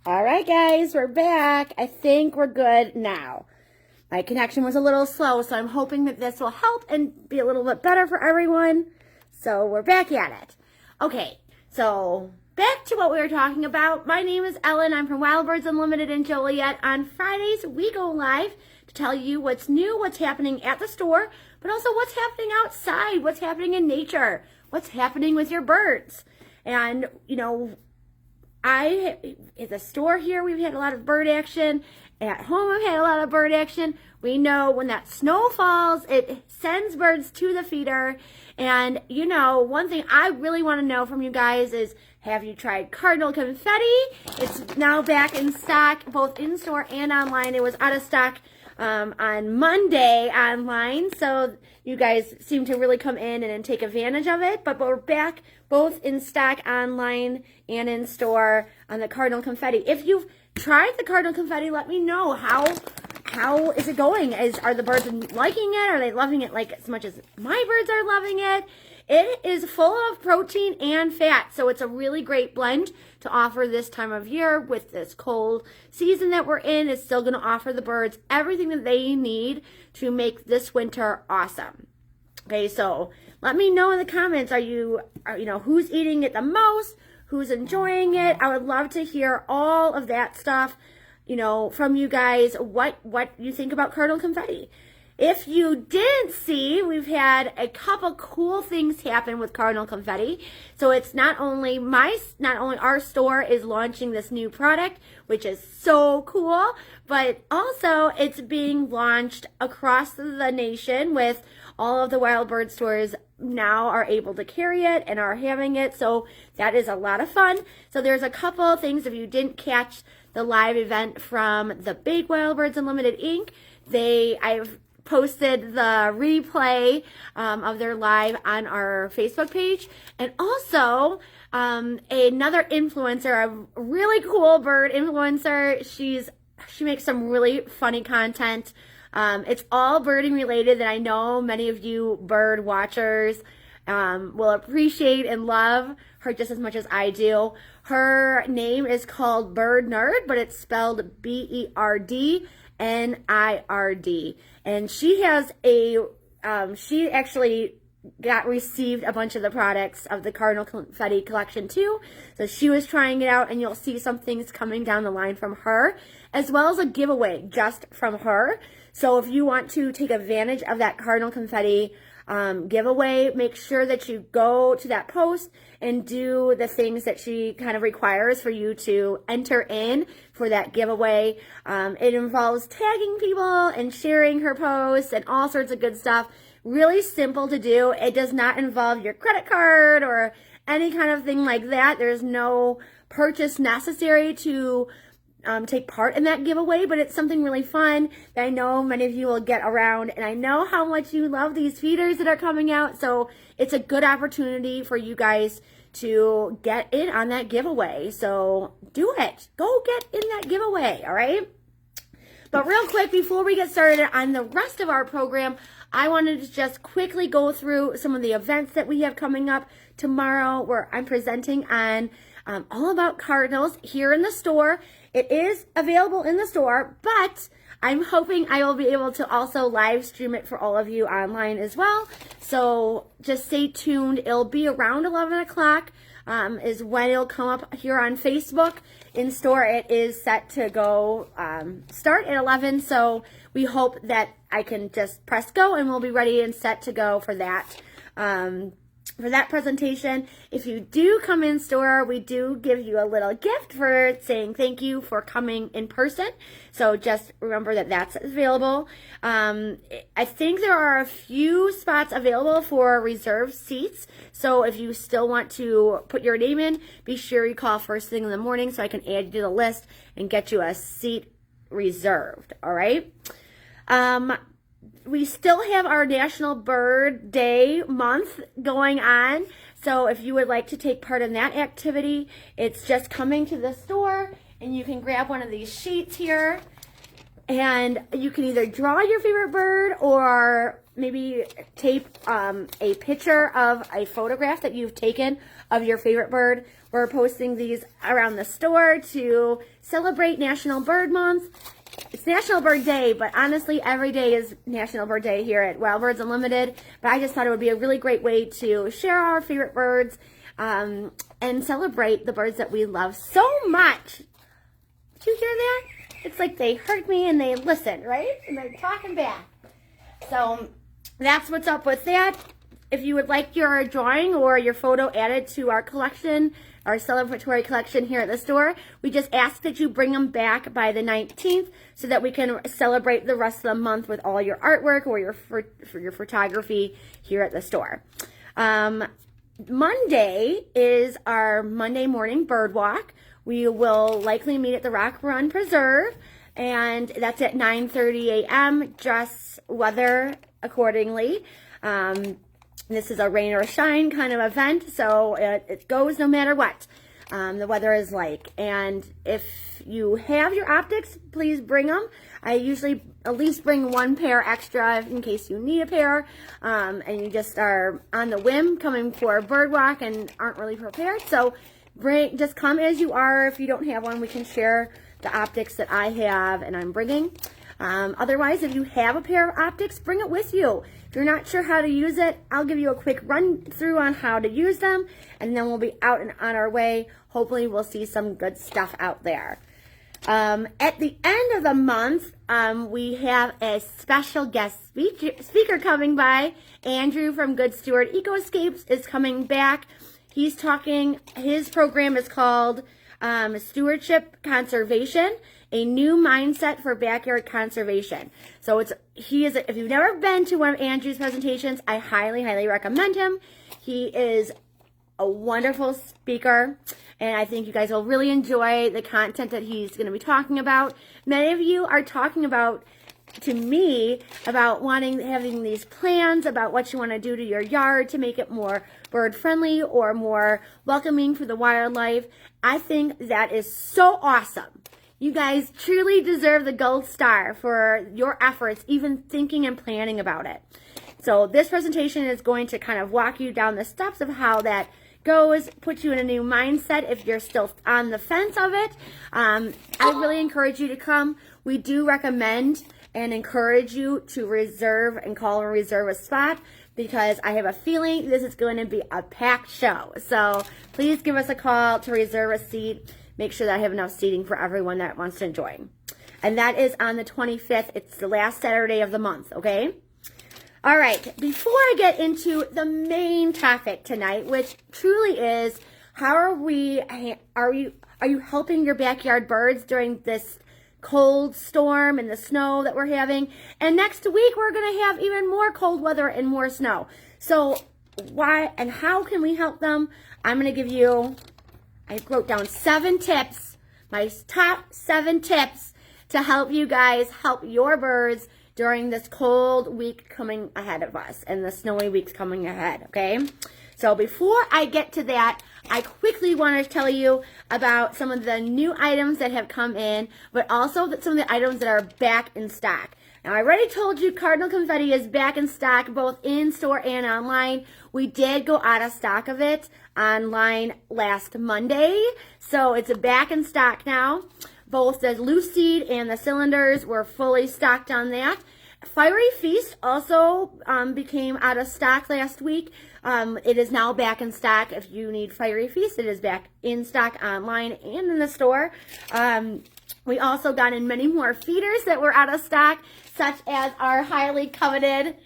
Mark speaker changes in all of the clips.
Speaker 1: All right, guys, we're back. I think we're good now. My connection was a little slow, so I'm hoping that this will help and be a little bit better for everyone. So we're back at it. Okay, so back to what we were talking about. My name is Ellen. I'm from Wild Birds Unlimited in Joliet. On Fridays, we go live to tell you what's new, what's happening at the store, but also what's happening outside, what's happening in nature, what's happening with your birds. And, you know, at the store here, we've had a lot of bird action. At home, we've had a lot of bird action. We know when that snow falls, it sends birds to the feeder. And, you know, one thing I really want to know from you guys is, have you tried cardinal confetti? It's now back in stock, both in-store and online. It was out of stock on Monday online, so you guys seem to really come in and take advantage of it. But we're back both in stock online and in store on the cardinal confetti. If you've tried the cardinal confetti, let me know how is it going. Are the birds liking it? Are they loving it like as much as my birds are loving it? It is full of protein and fat, so it's a really great blend to offer this time of year with this cold season that we're in. It's still going to offer the birds everything that they need to make this winter awesome. Okay, so let me know in the comments, who's eating it the most, who's enjoying it. I would love to hear all of that stuff, from you guys, what you think about cardinal confetti. If you didn't see, we've had a couple cool things happen with cardinal confetti. So it's not only our store is launching this new product, which is so cool, but also it's being launched across the nation with all of the wild bird stores now are able to carry it and are having it. So that is a lot of fun. So there's a couple of things if you didn't catch the live event from the big Wild Birds Unlimited Inc. I've posted the replay of their live on our Facebook page. And also another influencer, a really cool bird influencer. She makes some really funny content. It's all birding related that I know many of you bird watchers will appreciate and love her just as much as I do. Her name is called Bird Nerd, but it's spelled BERDNIRD. And she has she actually received a bunch of the products of the cardinal confetti collection too. So she was trying it out, and you'll see some things coming down the line from her, as well as a giveaway just from her. So if you want to take advantage of that cardinal confetti giveaway, make sure that you go to that post and do the things that she kind of requires for you to enter in for that giveaway. It involves tagging people and sharing her posts and all sorts of good stuff. Really simple to do. It does not involve your credit card or any kind of thing like that. There's no purchase necessary to take part in that giveaway, but it's something really fun that I know many of you will get around, and I know how much you love these feeders that are coming out, so it's a good opportunity for you guys to get in on that giveaway. So do it. Go get in that giveaway, all right? But real quick, before we get started on the rest of our program, I wanted to just quickly go through some of the events that we have coming up tomorrow, where I'm presenting on all about cardinals here in the store. It is available in the store, but I'm hoping I will be able to also live stream it for all of you online as well. So just stay tuned. It'll be around 11 o'clock is when it'll come up here on Facebook. In store, it is set to go start at 11. So we hope that I can just press go and we'll be ready and set to go for that. For that presentation. If you do come in store, we do give you a little gift for saying thank you for coming in person. So just remember that that's available. I think there are a few spots available for reserved seats. So if you still want to put your name in, be sure you call first thing in the morning so I can add you to the list and get you a seat reserved. All right. We still have our National Bird Day month going on. So if you would like to take part in that activity, it's just coming to the store and you can grab one of these sheets here and you can either draw your favorite bird or maybe tape a picture of a photograph that you've taken of your favorite bird. We're posting these around the store to celebrate National Bird Month. It's National Bird Day, but honestly, every day is National Bird Day here at Wild Birds Unlimited. But I just thought it would be a really great way to share our favorite birds and celebrate the birds that we love so much. Did you hear that? It's like they heard me and they listened, right? And they're talking back. So that's what's up with that. If you would like your drawing or your photo added to our collection, our celebratory collection here at the store, we just ask that you bring them back by the 19th so that we can celebrate the rest of the month with all your artwork or for your photography here at the store. Monday is our Monday morning bird walk. We will likely meet at the Rock Run Preserve, and that's at 9:30 a.m. Dress weather accordingly. This is a rain or shine kind of event, so it goes no matter what the weather is like. And if you have your optics, please bring them. I usually at least bring one pair extra in case you need a pair, and you just are on the whim coming for a bird walk and aren't really prepared. So just come as you are. If you don't have one, we can share the optics that I have and I'm bringing. Otherwise, if you have a pair of optics, bring it with you. If you're not sure how to use it, I'll give you a quick run through on how to use them, and then we'll be out and on our way. Hopefully, we'll see some good stuff out there. At the end of the month, we have a special guest speaker coming by. Andrew from Good Steward Ecoscapes is coming back. He's talking, his program is called Stewardship Conservation, a new mindset for backyard conservation. So if you've never been to one of Andrew's presentations, I highly, highly recommend him. He is a wonderful speaker, and I think you guys will really enjoy the content that he's going to be talking about. Many of you are talking to me about having these plans about what you want to do to your yard to make it more bird friendly or more welcoming for the wildlife. I think that is so awesome. You guys truly deserve the gold star for your efforts, even thinking and planning about it. So this presentation is going to kind of walk you down the steps of how that goes, put you in a new mindset if you're still on the fence of it. I really encourage you to come. We do recommend and encourage you to reserve and call and reserve a spot, because I have a feeling this is going to be a packed show. So please give us a call to reserve a seat. Make sure that I have enough seating for everyone that wants to join. And that is on the 25th. It's the last Saturday of the month, okay? All right, before I get into the main topic tonight, which truly is, are you helping your backyard birds during this cold storm and the snow that we're having? And next week, we're going to have even more cold weather and more snow. So why and how can we help them? I'm going to give you, I wrote down 7 tips, my top 7 tips to help you guys help your birds during this cold week coming ahead of us and the snowy weeks coming ahead, okay? So before I get to that, I quickly want to tell you about some of the new items that have come in, but also some of the items that are back in stock. Now, I already told you Cardinal Confetti is back in stock, both in store and online. We did go out of stock of it online last Monday, so it's back in stock now. Both the loose seed and the cylinders were fully stocked on that. Fiery Feast also became out of stock last week. It is now back in stock. If you need Fiery Feast, it is back in stock online and in the store. We also got in many more feeders that were out of stock, such as our highly coveted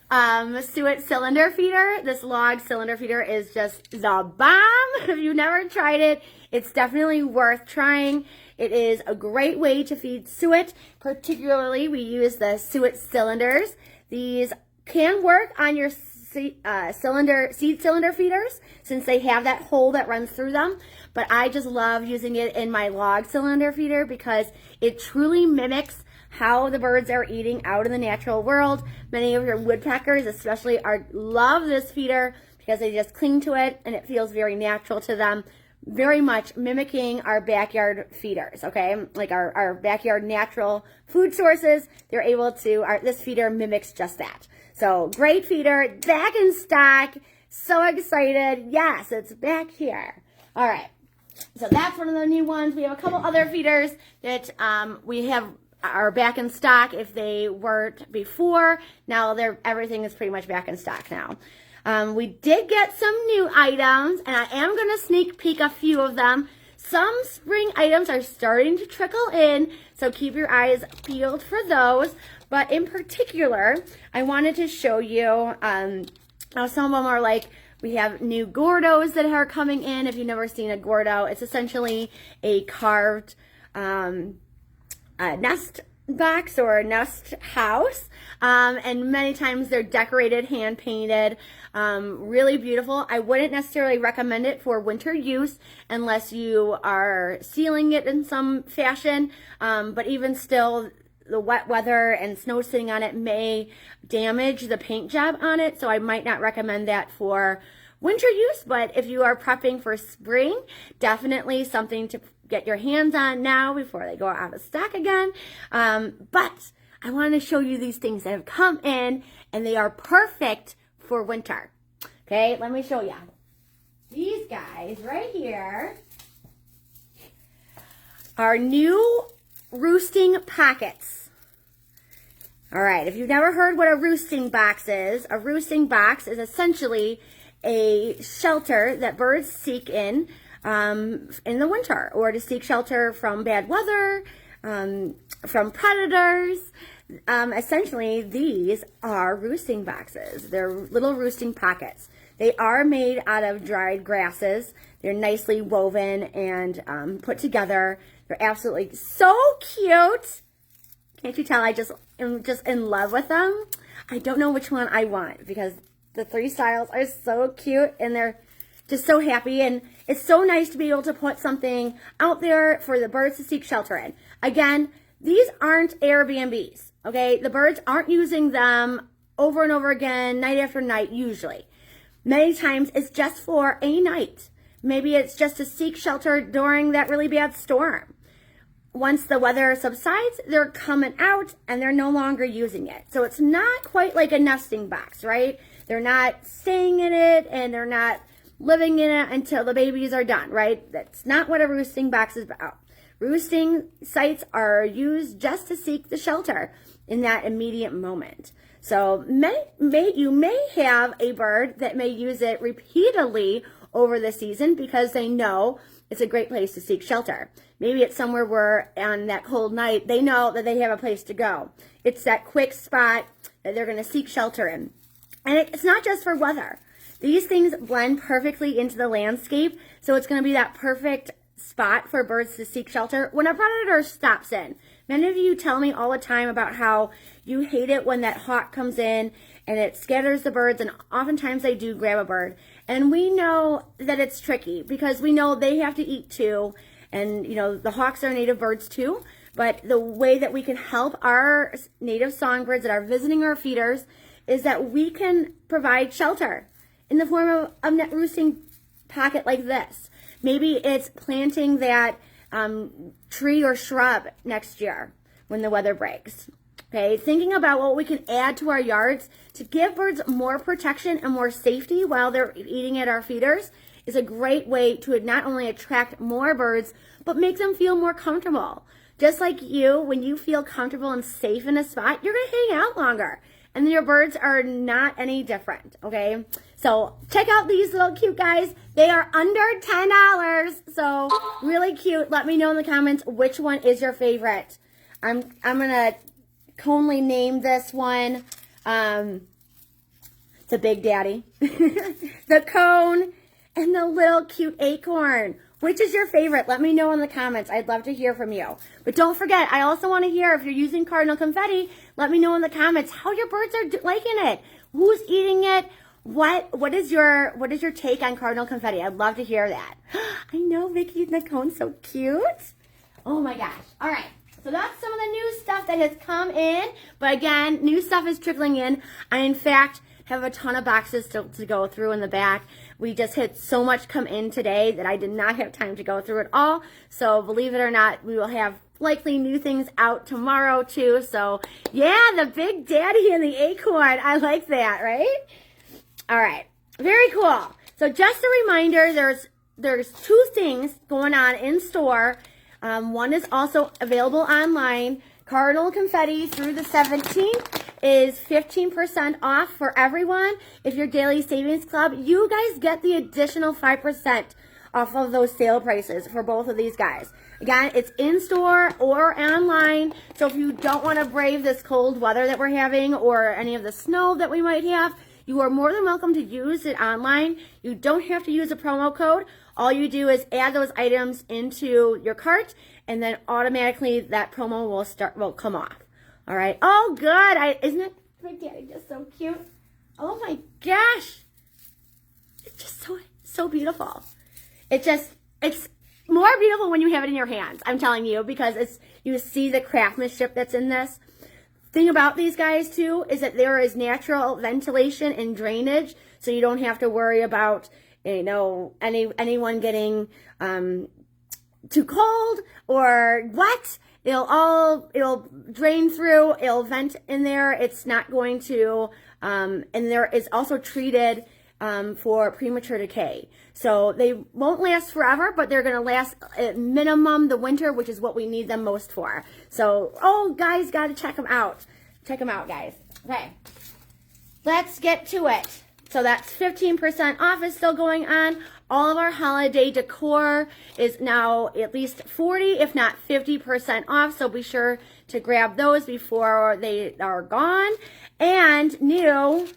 Speaker 1: suet cylinder feeder. This log cylinder feeder is just the bomb. If you've never tried it, it's definitely worth trying. It is a great way to feed suet. Particularly, we use the suet cylinders. These can work on your seed cylinder feeders, since they have that hole that runs through them. But I just love using it in my log cylinder feeder because it truly mimics how the birds are eating out in the natural world. Many of your woodpeckers especially love this feeder because they just cling to it and it feels very natural to them. very much mimicking our backyard feeders, okay? Like our backyard natural food sources, they're able to, this feeder mimics just that. So great feeder, back in stock. So excited. Yes, it's back here. All right. So that's one of the new ones. We have a couple other feeders that we have are back in stock if they weren't before. Now everything is pretty much back in stock now. We did get some new items, and I am going to sneak peek a few of them. Some spring items are starting to trickle in, so keep your eyes peeled for those. But in particular, I wanted to show you, now some of them are like, we have new Gordos that are coming in. If you've never seen a Gordo, it's essentially a carved nest box or a nest house, and many times they're decorated, hand painted, really beautiful. I wouldn't necessarily recommend it for winter use unless you are sealing it in some fashion, but even still, the wet weather and snow sitting on it may damage the paint job on it, so I might not recommend that for winter use. But if you are prepping for spring, definitely something to get your hands on now before they go out of stock again. But I want to show you these things that have come in, and they are perfect for winter. Okay, let me show you. These guys right here are new roosting pockets. All right, if you've never heard what a roosting box is essentially a shelter that birds seek in the winter, or to seek shelter from bad weather, from predators. Essentially, these are roosting boxes. They're little roosting pockets. They are made out of dried grasses. They're nicely woven and put together. They're absolutely so cute. Can't you tell I'm just in love with them? I don't know which one I want because the three styles are so cute and they're just so happy. And it's so nice to be able to put something out there for the birds to seek shelter in. Again, these aren't Airbnbs, okay? The birds aren't using them over and over again, night after night, usually. Many times it's just for a night. Maybe it's just to seek shelter during that really bad storm. Once the weather subsides, they're coming out and they're no longer using it. So it's not quite like a nesting box, right? They're not staying in it and they're not living in it until the babies are done, right? That's not what a roosting box is about. Roosting sites are used just to seek the shelter in that immediate moment. So you may have a bird that may use it repeatedly over the season because they know it's a great place to seek shelter. Maybe it's somewhere where on that cold night, they know that they have a place to go. It's that quick spot that they're going to seek shelter in. And it's not just for weather. These things blend perfectly into the landscape, so it's going to be that perfect spot for birds to seek shelter when a predator stops in. Many of you tell me all the time about how you hate it when that hawk comes in and it scatters the birds, and oftentimes they do grab a bird. And we know that it's tricky because we know they have to eat too, and you know the hawks are native birds too. But the way that we can help our native songbirds that are visiting our feeders is that we can provide shelter in the form of a net roosting pocket like this. Maybe it's planting that tree or shrub next year when the weather breaks. Okay, thinking about what we can add to our yards to give birds more protection and more safety while they're eating at our feeders is a great way to not only attract more birds, but make them feel more comfortable. Just like you, when you feel comfortable and safe in a spot, you're going to hang out longer. And your birds are not any different, okay? So check out these little cute guys. They are under $10, so really cute. Let me know in the comments which one is your favorite. I'm gonna conely name this one the Big Daddy, the cone, and the little cute acorn. Which is your favorite? Let me know in the comments. I'd love to hear from you. But don't forget, I also want to hear if you're using cardinal confetti. Let me know in the comments how your birds are liking it. Who's eating it? What is your take on cardinal confetti? I'd love to hear that. I know, Vicky and the cone's so cute. Oh my gosh. All right. So that's some of the new stuff that has come in. But again, new stuff is trickling in. I, in fact, have a ton of boxes to go through in the back. We just had so much come in today that I did not have time to go through it all. So believe it or not, we will have likely new things out tomorrow too. So yeah, the Big Daddy and the acorn. I like that, right? All right, very cool. So just a reminder, there's two things going on in store. One is also available online. Cardinal Confetti through the 17th is 15% off for everyone. If you're Daily Savings Club, you guys get the additional 5% off of those sale prices for both of these guys. Again, it's in store or online. So if you don't want to brave this cold weather that we're having or any of the snow that we might have, you are more than welcome to use it online. You don't have to use a promo code. All you do is add those items into your cart, and then automatically that promo will come off. All right. Oh, good. Isn't it Big Daddy just so cute? Oh my gosh. It's just so beautiful. It's more beautiful when you have it in your hands, I'm telling you, because you see the craftsmanship that's in this. Thing about these guys too is that there is natural ventilation and drainage, so you don't have to worry about anyone getting too cold or wet. It'll drain through, it'll vent in there. It's not going to, and there is also treated for premature decay. So they won't last forever, but they're going to last at minimum the winter, which is what we need them most for. So, guys, got to check them out. Check them out, guys. Okay, let's get to it. So that's 15% off is still going on. All of our holiday decor is now at least 40, if not 50% off. So be sure to grab those before they are gone. And new,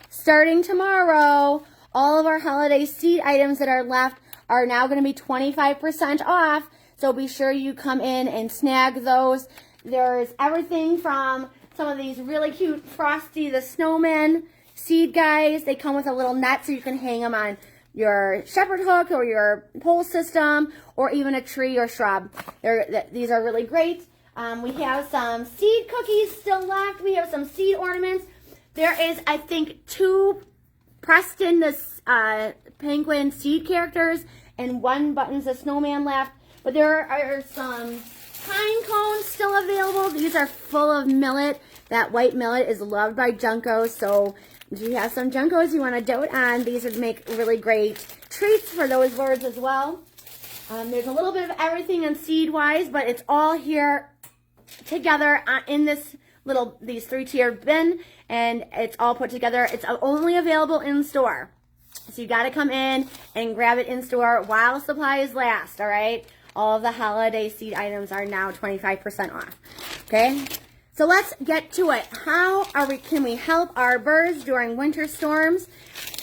Speaker 1: starting tomorrow, all of our holiday seed items that are left are now going to be 25% off. So be sure you come in and snag those. There's everything from some of these really cute Frosty the Snowman seed guys. They come with a little net so you can hang them on your shepherd hook or your pole system or even a tree or shrub. These are really great. We have some seed cookies still left. We have some seed ornaments. There is, I think, 2 Preston the penguin seed characters and 1 Buttons the Snowman left. But there are some pine cones still available. These are full of millet. That white millet is loved by Junkos. So if you have some Junkos you want to dote on, these would make really great treats for those birds as well. There's a little bit of everything in seed-wise, but it's all here together in these 3-tiered bin, and it's all put together. It's only available in store. So you got to come in and grab it in store while supplies last, all right? All of the holiday seed items are now 25% off, okay? So let's get to it. Can we help our birds during winter storms?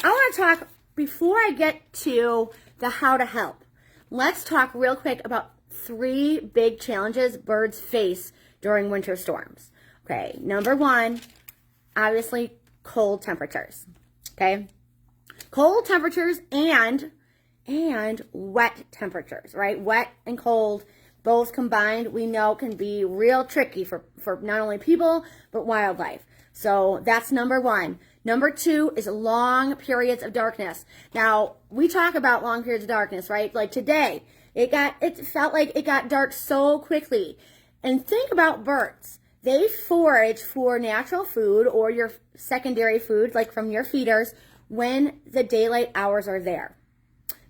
Speaker 1: I want to talk, before I get to the how to help, let's talk real quick about 3 big challenges birds face during winter storms. Okay, number 1, obviously cold temperatures, okay? Cold temperatures and wet temperatures, right? Wet and cold, both combined, we know can be real tricky for not only people, but wildlife. So that's number 1. Number 2 is long periods of darkness. Now, we talk about long periods of darkness, right? Like today, it felt like it got dark so quickly. And think about birds. They forage for natural food or your secondary food, like from your feeders, when the daylight hours are there.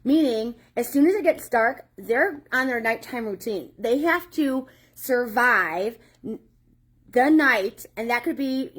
Speaker 1: Meaning, as soon as it gets dark, they're on their nighttime routine. They have to survive the night, and that could be,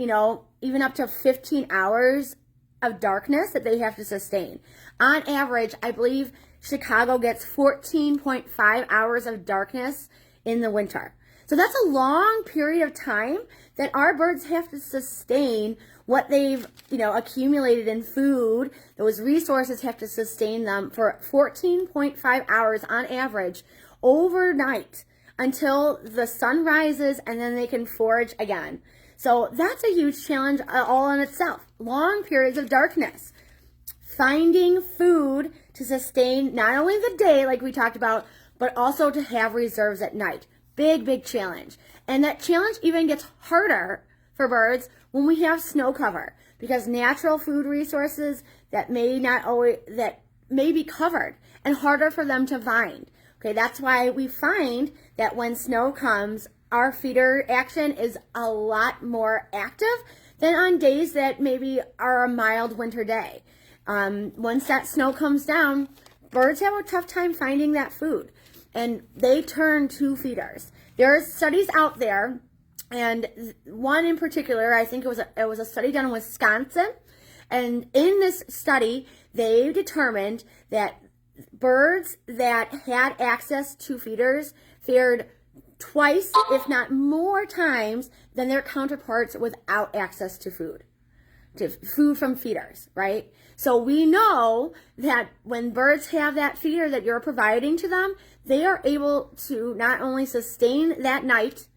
Speaker 1: even up to 15 hours of darkness that they have to sustain. On average, I believe Chicago gets 14.5 hours of darkness in the winter. So that's a long period of time that our birds have to sustain what they've, accumulated in food. Those resources have to sustain them for 14.5 hours on average overnight until the sun rises, and then they can forage again. So that's a huge challenge all in itself. Long periods of darkness. Finding food to sustain not only the day, like we talked about, but also to have reserves at night. Big, big challenge. And that challenge even gets harder for birds when we have snow cover. because natural food resources that may be covered and harder for them to find. Okay, that's why we find that when snow comes, our feeder action is a lot more active than on days that maybe are a mild winter day. Once that snow comes down, birds have a tough time finding that food, and they turn to feeders. There are studies out there, and one in particular, I think it was a study done in Wisconsin, and in this study, they determined that birds that had access to feeders fared twice, if not more times, than their counterparts without access to food from feeders, right? So we know that when birds have that feeder that you're providing to them, they are able to not only sustain that night,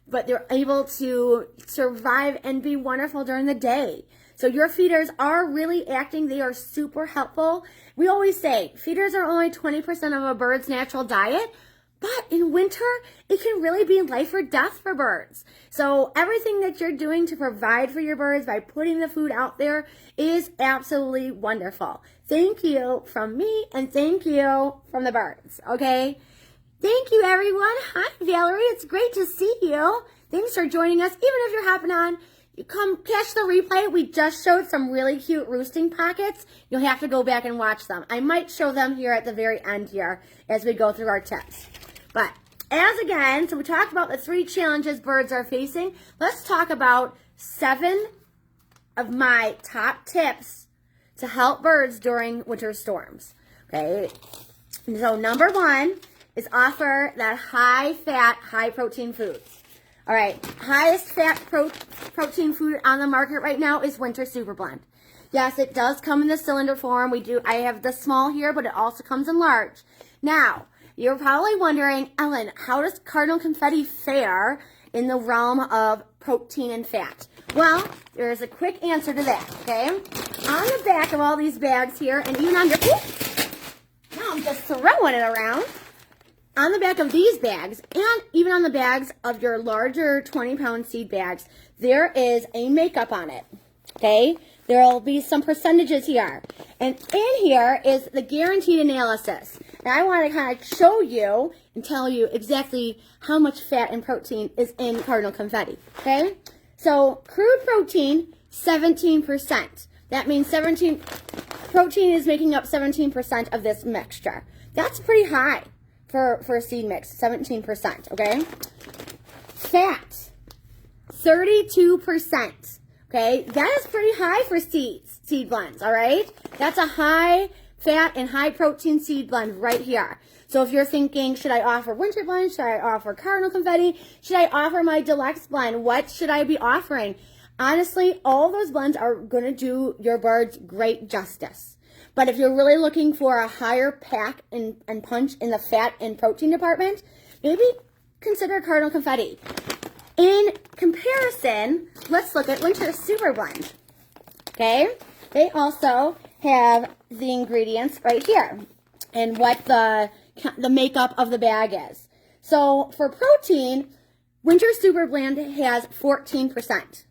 Speaker 1: but they're able to survive and be wonderful during the day. So your feeders are really acting. They are super helpful. We always say feeders are only 20% of a bird's natural diet, but in winter, it can really be life or death for birds. So everything that you're doing to provide for your birds by putting the food out there is absolutely wonderful. Thank you from me, and thank you from the birds, okay? Thank you, everyone. Hi, Valerie. It's great to see you. Thanks for joining us. Even if you're hopping on, you come catch the replay. We just showed some really cute roosting pockets. You'll have to go back and watch them. I might show them here at the very end here as we go through our tips. But so we talked about the 3 challenges birds are facing. Let's talk about 7 of my top tips to help birds during winter storms. Okay, so number 1 is offer that high-fat, high-protein foods. All right, highest fat protein food on the market right now is Winter Super Blend. Yes, it does come in the cylinder form. I have the small here, but it also comes in large. Now, you're probably wondering, Ellen, how does Cardinal Confetti fare in the realm of protein and fat? Well, there's a quick answer to that, okay? On the back of all these bags here, and even on your, now I'm just throwing it around. On the back of these bags, and even on the bags of your larger 20-pound seed bags, there is a makeup on it, okay? There will be some percentages here. And in here is the guaranteed analysis. And I want to kind of show you and tell you exactly how much fat and protein is in Cardinal Confetti, okay? So crude protein, 17%. That means protein is making up 17% of this mixture. That's pretty high for a seed mix, 17%, okay? Fat, 32%. Okay, that is pretty high for seed blends, all right? That's a high fat and high protein seed blend right here. So if you're thinking, should I offer Winter Blend? Should I offer Cardinal Confetti? Should I offer my Deluxe Blend? What should I be offering? Honestly, all those blends are going to do your birds great justice. But if you're really looking for a higher pack and punch in the fat and protein department, maybe consider Cardinal Confetti. In comparison, let's look at Winter Super Blend. Okay, they also have the ingredients right here and what the makeup of the bag is. So for protein, Winter Super Blend has 14%.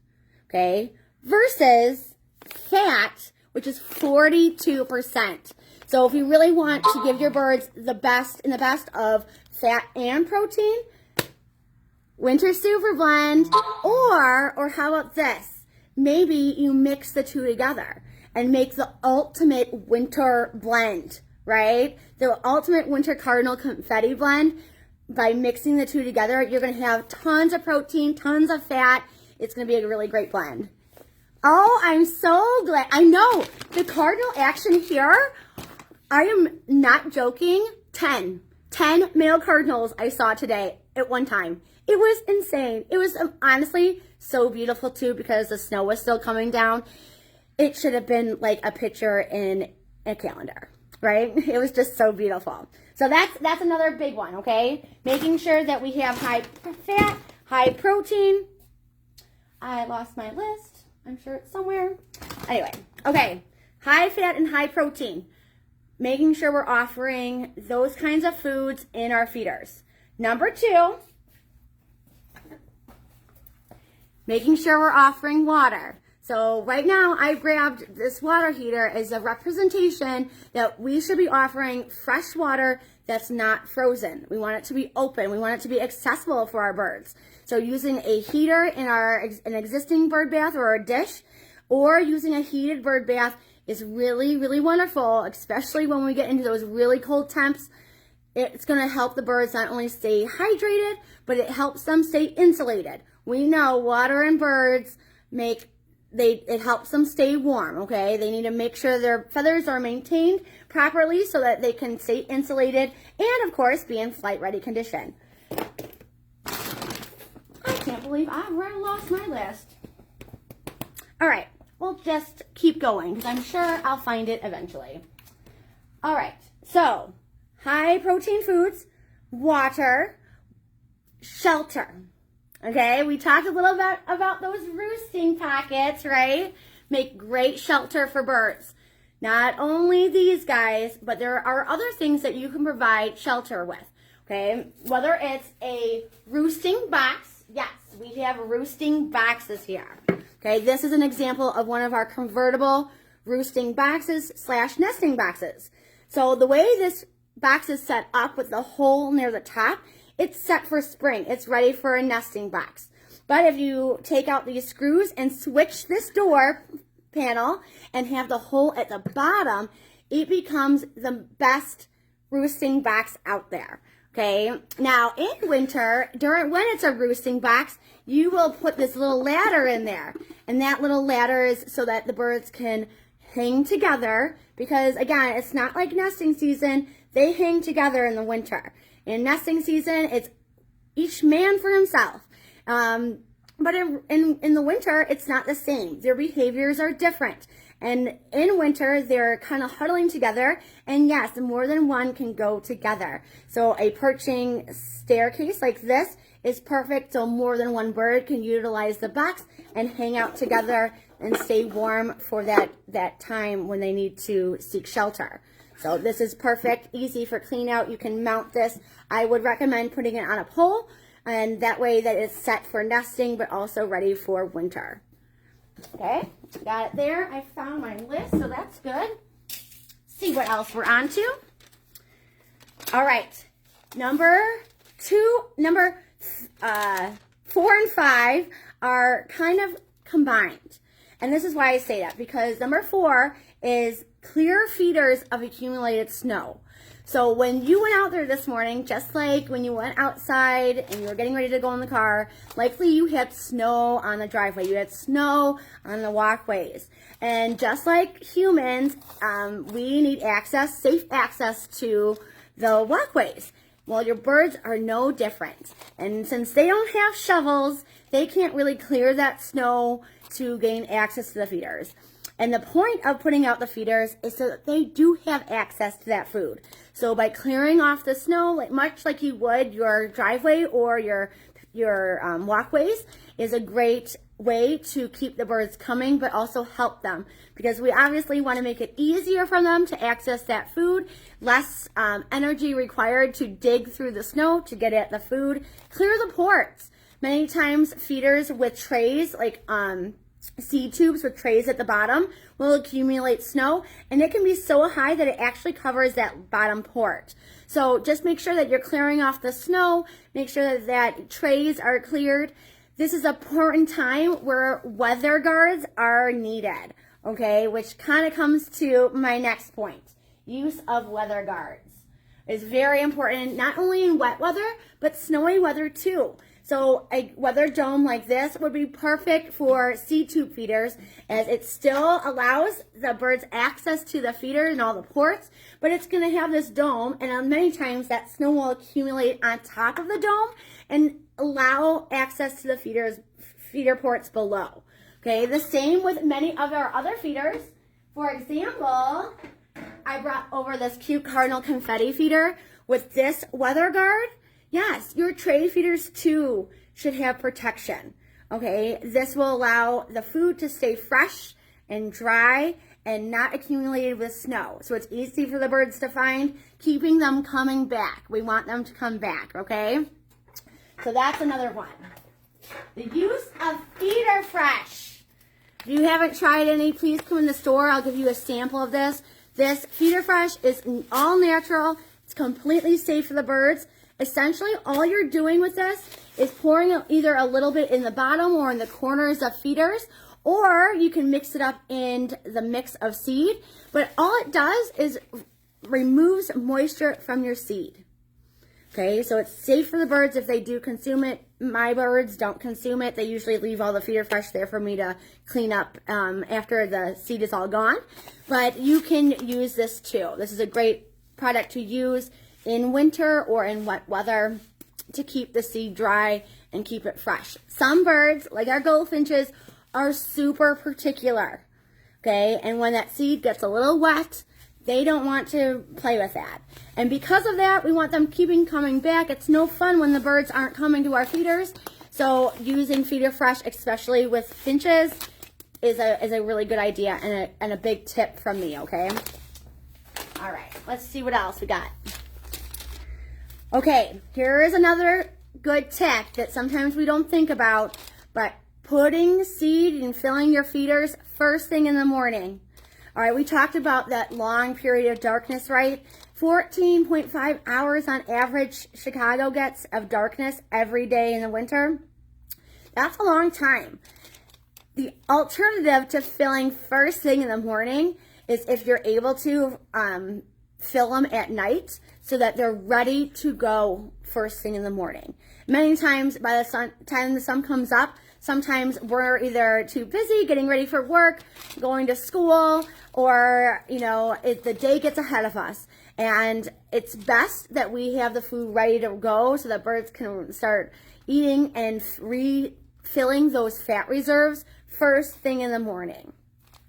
Speaker 1: Okay, versus fat, which is 42%. So if you really want to give your birds the best of fat and protein, Winter Super Blend, or how about this? Maybe you mix the two together and make the ultimate winter blend, right? The ultimate winter Cardinal Confetti blend. By mixing the two together, you're going to have tons of protein, tons of fat. It's going to be a really great blend. Oh, I'm so glad. I know the Cardinal action here, I am not joking, 10 male Cardinals I saw today at one time. It was insane. It was honestly so beautiful too because the snow was still coming down. It should have been like a picture in a calendar, right? It was just so beautiful. So that's another big one, okay? Making sure that we have high fat, high protein. I lost my list. I'm sure it's somewhere. Anyway, okay. High fat and high protein. Making sure we're offering those kinds of foods in our feeders. Number 2, making sure we're offering water. So right now I've grabbed this water heater as a representation that we should be offering fresh water that's not frozen. We want it to be open. We want it to be accessible for our birds. So using a heater in an existing bird bath or a dish, or using a heated bird bath is really, really wonderful, especially when we get into those really cold temps. It's going to help the birds not only stay hydrated, but it helps them stay insulated. We know water and birds it helps them stay warm, okay? They need to make sure their feathers are maintained properly so that they can stay insulated and, of course, be in flight-ready condition. I can't believe I've already lost my list. All right, we'll just keep going because I'm sure I'll find it eventually. All right, so high-protein foods, water, shelter. Okay, we talked a little bit about those roosting pockets, right? Make great shelter for birds. Not only these guys, but there are other things that you can provide shelter with, okay? Whether it's a roosting box, yes, we have roosting boxes here, okay? This is an example of one of our convertible roosting boxes / nesting boxes. So the way this box is set up with the hole near the top, it's set for spring. It's ready for a nesting box. But if you take out these screws and switch this door panel and have the hole at the bottom, it becomes the best roosting box out there. Okay, now in winter, when it's a roosting box, you will put this little ladder in there. And that little ladder is so that the birds can hang together because, again, it's not like nesting season. They hang together in the winter. In nesting season, it's each man for himself. But in the winter, it's not the same. Their behaviors are different. And in winter, they're kind of huddling together. And yes, more than one can go together. So a perching staircase like this is perfect so more than one bird can utilize the box and hang out together and stay warm for that time when they need to seek shelter. So this is perfect, easy for clean out. You can mount this. I would recommend putting it on a pole, and that way that it's set for nesting, but also ready for winter. Okay, got it there. I found my list, so that's good. See what else we're on to. All right, number 4 and 5 are kind of combined. And this is why I say that, because number 4 is clear feeders of accumulated snow. So when you went out there this morning, just like when you went outside and you were getting ready to go in the car, likely you had snow on the driveway. You had snow on the walkways. And just like humans, we need safe access to the walkways. Well, your birds are no different. And since they don't have shovels, they can't really clear that snow to gain access to the feeders. And the point of putting out the feeders is so that they do have access to that food. So by clearing off the snow, much like you would your driveway or your walkways, is a great way to keep the birds coming, but also help them. Because we obviously want to make it easier for them to access that food, less energy required to dig through the snow to get at the food. Clear the ports. Many times feeders with trays, like seed tubes with trays at the bottom, will accumulate snow, and it can be so high that it actually covers that bottom port. So just make sure that you're clearing off the snow, make sure that trays are cleared. This is an important time where weather guards are needed, okay, which kind of comes to my next point. Use of weather guards is very important, not only in wet weather, but snowy weather too. So a weather dome like this would be perfect for seed tube feeders, as it still allows the birds access to the feeder and all the ports, but it's going to have this dome, and many times that snow will accumulate on top of the dome and allow access to the feeder ports below. Okay, the same with many of our other feeders. For example, I brought over this cute cardinal confetti feeder with this weather guard. Yes, your tray feeders too should have protection, okay? This will allow the food to stay fresh and dry and not accumulated with snow. So it's easy for the birds to find, keeping them coming back. We want them to come back, okay? So that's another one. The use of Feeder Fresh. If you haven't tried any, please come in the store. I'll give you a sample of this. This Feeder Fresh is all natural. It's completely safe for the birds. Essentially, all you're doing with this is pouring either a little bit in the bottom or in the corners of feeders, or you can mix it up in the mix of seed. But all it does is removes moisture from your seed. Okay, so it's safe for the birds if they do consume it. My birds don't consume it. They usually leave all the Feeder Fresh there for me to clean up after the seed is all gone. But you can use this too. This is a great product to use in winter or in wet weather to keep the seed dry and keep it fresh. Some birds, like our goldfinches, are super particular. Okay, and when that seed gets a little wet, they don't want to play with that. And because of that, we want them coming back. It's no fun when the birds aren't coming to our feeders. So using Feeder Fresh, especially with finches, is a really good idea and a big tip from me, okay? All right, let's see what else we got. Okay, here is another good tip that sometimes we don't think about, but putting seed and filling your feeders first thing in the morning. All right, we talked about that long period of darkness, right? 14.5 hours on average Chicago gets of darkness every day in the winter. That's a long time. The alternative to filling first thing in the morning is if you're able to fill them at night so that they're ready to go first thing in the morning. Many times by the time the sun comes up, sometimes we're either too busy getting ready for work, going to school, or, the day gets ahead of us. And it's best that we have the food ready to go so that birds can start eating and refilling those fat reserves first thing in the morning.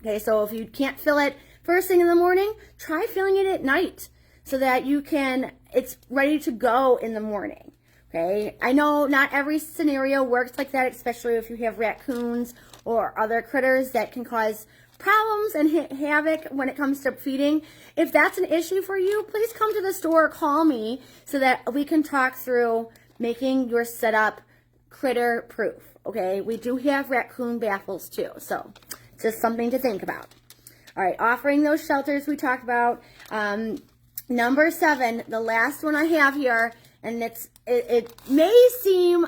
Speaker 1: Okay, so if you can't fill it first thing in the morning, try filling it at night so that it's ready to go in the morning. Okay, I know not every scenario works like that, especially if you have raccoons or other critters that can cause problems and havoc when it comes to feeding. If that's an issue for you, please come to the store or call me so that we can talk through making your setup critter proof. Okay, we do have raccoon baffles too, so just something to think about. All right, offering those shelters we talked about. Number 7, the last one I have here, and it may seem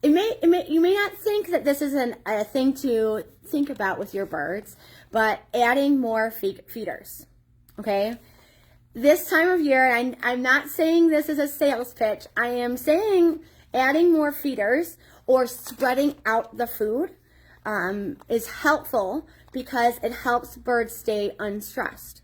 Speaker 1: you may not think that this is a thing to think about with your birds, but adding more feeders. Okay, this time of year, and I'm not saying this is a sales pitch. I am saying adding more feeders or spreading out the food is helpful because it helps birds stay unstressed.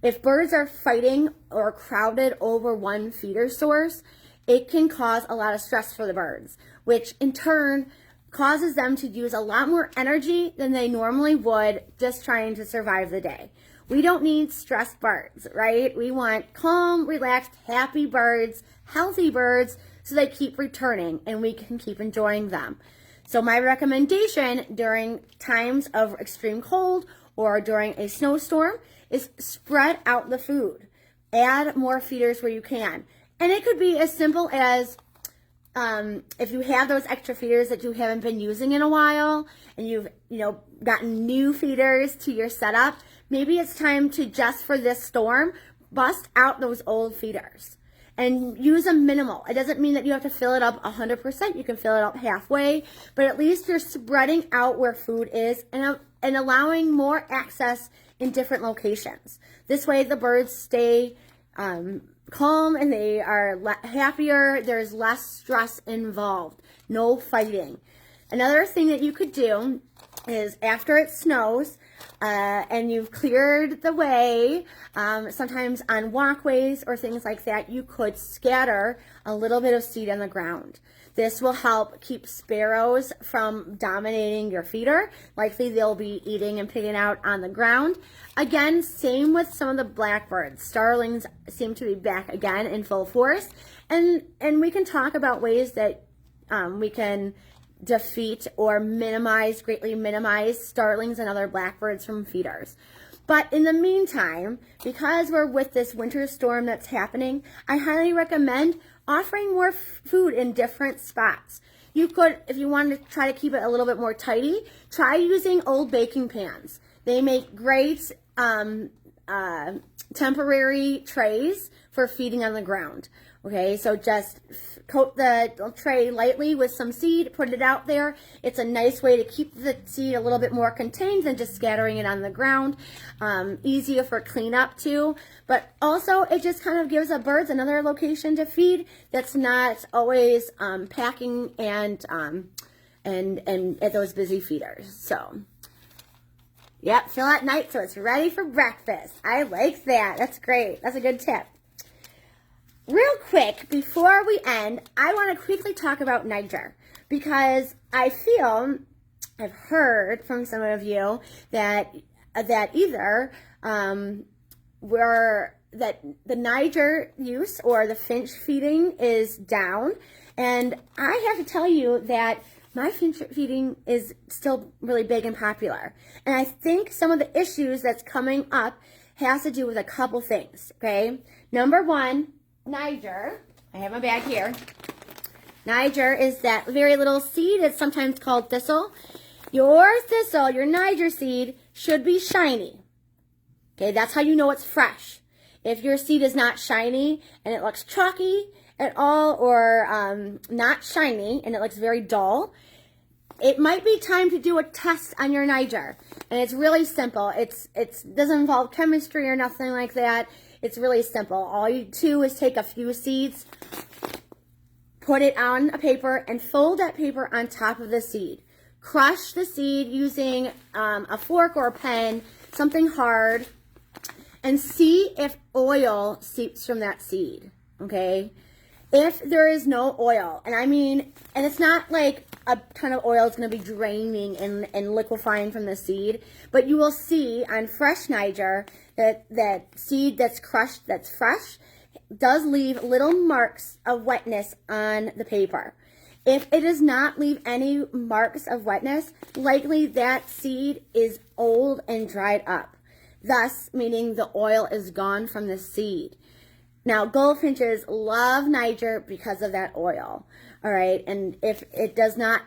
Speaker 1: If birds are fighting or crowded over one feeder source, it can cause a lot of stress for the birds, which in turn causes them to use a lot more energy than they normally would just trying to survive the day. We don't need stressed birds, right? We want calm, relaxed, happy birds, healthy birds, so they keep returning and we can keep enjoying them. So my recommendation during times of extreme cold or during a snowstorm is spread out the food. Add more feeders where you can. And it could be as simple as if you have those extra feeders that you haven't been using in a while and you've gotten new feeders to your setup, maybe it's time to, just for this storm, bust out those old feeders and use them minimal. It doesn't mean that you have to fill it up 100%. You can fill it up halfway, but at least you're spreading out where food is and allowing more access in different locations. This way the birds stay calm and they are happier. There's less stress involved. No fighting. Another thing that you could do is after it snows and you've cleared the way, sometimes on walkways or things like that, you could scatter a little bit of seed on the ground. This will help keep sparrows from dominating your feeder. Likely they'll be eating and picking out on the ground. Again, same with some of the blackbirds. Starlings seem to be back again in full force. And we can talk about ways that we can defeat or greatly minimize starlings and other blackbirds from feeders. But in the meantime, because we're with this winter storm that's happening, I highly recommend offering more food in different spots. you could, if you wanted to try to keep it a little bit more tidy, try using old baking pans. They make great temporary trays for feeding on the ground. Okay, so just coat the tray lightly with some seed, put it out there. It's a nice way to keep the seed a little bit more contained than just scattering it on the ground. Easier for cleanup too, but also it just kind of gives the birds another location to feed that's not always packing and at those busy feeders. So, yep, fill at night so it's ready for breakfast. I like that. That's great. That's a good tip. Real quick, before we end, I want to quickly talk about Niger because I feel, I've heard from some of you that either that the Niger use or the finch feeding is down, and I have to tell you that my finch feeding is still really big and popular. And I think some of the issues that's coming up has to do with a couple things, okay? Number one, Niger, I have my bag here. Niger is that very little seed. It's sometimes called thistle. Your thistle, your Niger seed, should be shiny. Okay, that's how you know it's fresh. If your seed is not shiny and it looks chalky at all, or not shiny and it looks very dull, it might be time to do a test on your Niger. And it's really simple. It doesn't involve chemistry or nothing like that. It's really simple. All you do is take a few seeds, put it on a paper, and fold that paper on top of the seed. Crush the seed using a fork or a pen, something hard, and see if oil seeps from that seed, okay? If there is no oil, and it's not like a ton of oil is going to be draining and liquefying from the seed, but you will see on fresh Niger that seed that's crushed, that's fresh, does leave little marks of wetness on the paper. If it does not leave any marks of wetness, likely that seed is old and dried up, thus meaning the oil is gone from the seed. Now, goldfinches love Niger because of that oil, all right? And if it's not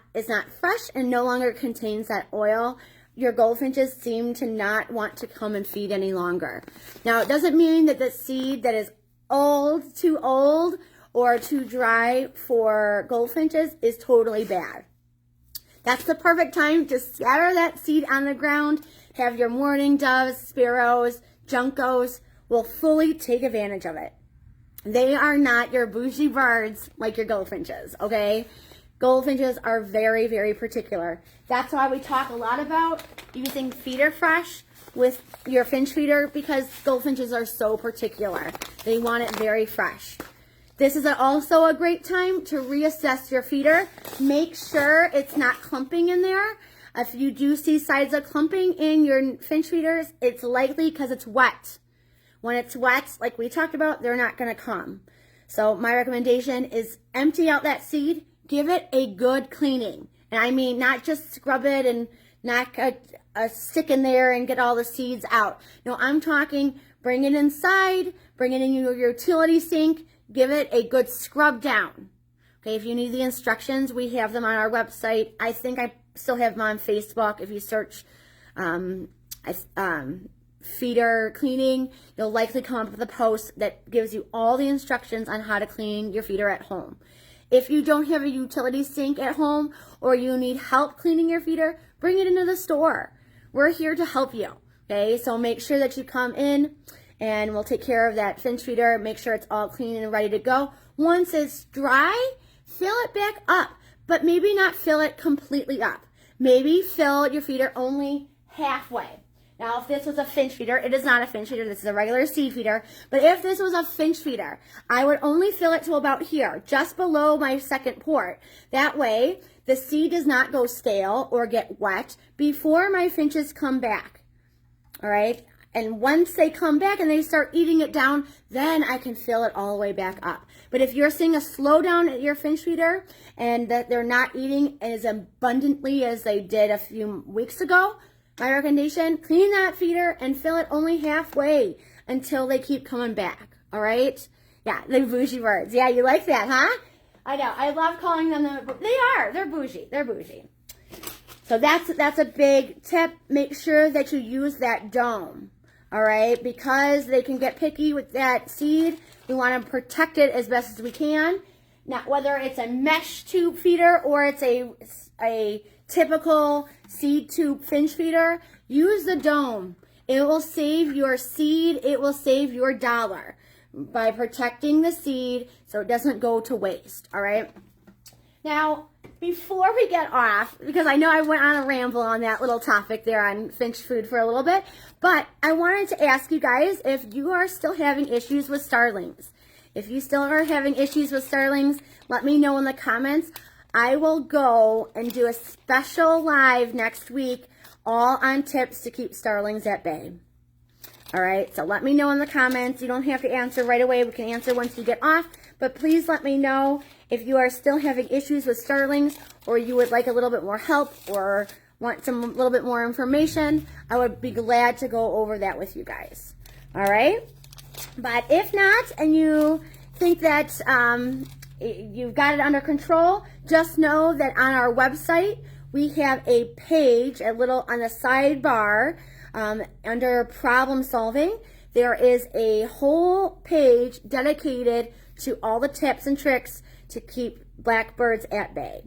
Speaker 1: fresh and no longer contains that oil, your goldfinches seem to not want to come and feed any longer. Now, it doesn't mean that the seed that is too old, or too dry for goldfinches is totally bad. That's the perfect time to scatter that seed on the ground. Have your mourning doves, sparrows, juncos will fully take advantage of it. They are not your bougie birds like your goldfinches, okay? Goldfinches are very, very particular. That's why we talk a lot about using feeder fresh with your finch feeder, because goldfinches are so particular. They want it very fresh. This is also a great time to reassess your feeder. Make sure it's not clumping in there. If you do see signs of clumping in your finch feeders, it's likely because it's wet. When it's wet, like we talked about, they're not going to come. So my recommendation is empty out that seed, give it a good cleaning. And I mean, not just scrub it and knock a stick in there and get all the seeds out. No, I'm talking bring it inside, bring it in your utility sink, give it a good scrub down. Okay, if you need the instructions, we have them on our website. I think I still have them on Facebook. If you search feeder cleaning, you'll likely come up with a post that gives you all the instructions on how to clean your feeder at home. If you don't have a utility sink at home, or you need help cleaning your feeder, bring it into the store. We're here to help you, okay? So make sure that you come in and we'll take care of that finch feeder, make sure it's all clean and ready to go. Once it's dry, fill it back up, but maybe not fill it completely up. Maybe fill your feeder only halfway. Now, if this was a finch feeder, it is not a finch feeder, this is a regular seed feeder, but if this was a finch feeder, I would only fill it to about here, just below my second port. That way, the seed does not go stale or get wet before my finches come back, all right? And once they come back and they start eating it down, then I can fill it all the way back up. But if you're seeing a slowdown at your finch feeder and that they're not eating as abundantly as they did a few weeks ago, my recommendation, clean that feeder and fill it only halfway until they keep coming back, all right? Yeah, the bougie birds. Yeah, you like that, huh? I know. I love calling them they are. They're bougie. They're bougie. So that's a big tip. Make sure that you use that dome. All right? Because they can get picky with that seed. We want to protect it as best as we can. Now, whether it's a mesh tube feeder or it's a typical seed tube finch feeder, use the dome. It will save your seed. It will save your dollar by protecting the seed so it doesn't go to waste, all right? Now, before we get off, because I know I went on a ramble on that little topic there on finch food for a little bit, but I wanted to ask you guys if you are still having issues with starlings. If you still are having issues with starlings, let me know in the comments. I will go and do a special live next week all on tips to keep starlings at bay. All right, so let me know in the comments. You don't have to answer right away. We can answer once you get off, but please let me know if you are still having issues with starlings or you would like a little bit more help or want a little bit more information. I would be glad to go over that with you guys. All right, but if not and you think that you've got it under control, just know that on our website, we have a page, a little on the sidebar, under problem solving. There is a whole page dedicated to all the tips and tricks to keep blackbirds at bay.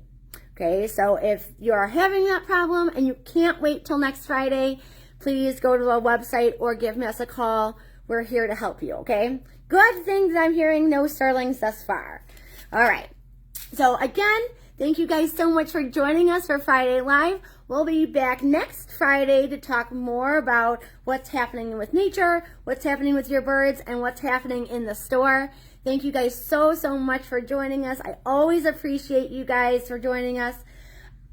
Speaker 1: Okay, so if you are having that problem and you can't wait till next Friday, please go to the website or give us a call. We're here to help you, okay? Good thing that I'm hearing no starlings thus far. All right, so again, thank you guys so much for joining us for Friday Live. We'll be back next Friday to talk more about what's happening with nature, what's happening with your birds, and what's happening in the store. Thank you guys so much for joining us. I always appreciate you guys for joining us.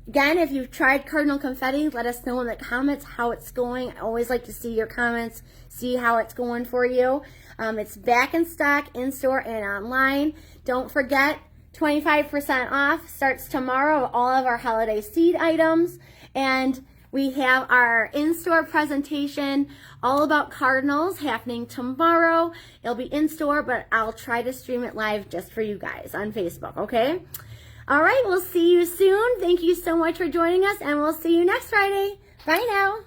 Speaker 1: Again, if you've tried cardinal confetti, let us know in the comments how it's going. I always like to see your comments, see how it's going for you. It's back in stock, in store, and online. Don't forget, 25% off starts tomorrow of all of our holiday seed items. And we have our in-store presentation all about cardinals happening tomorrow. It'll be in-store, but I'll try to stream it live just for you guys on Facebook, okay? All right, we'll see you soon. Thank you so much for joining us, and we'll see you next Friday. Bye now.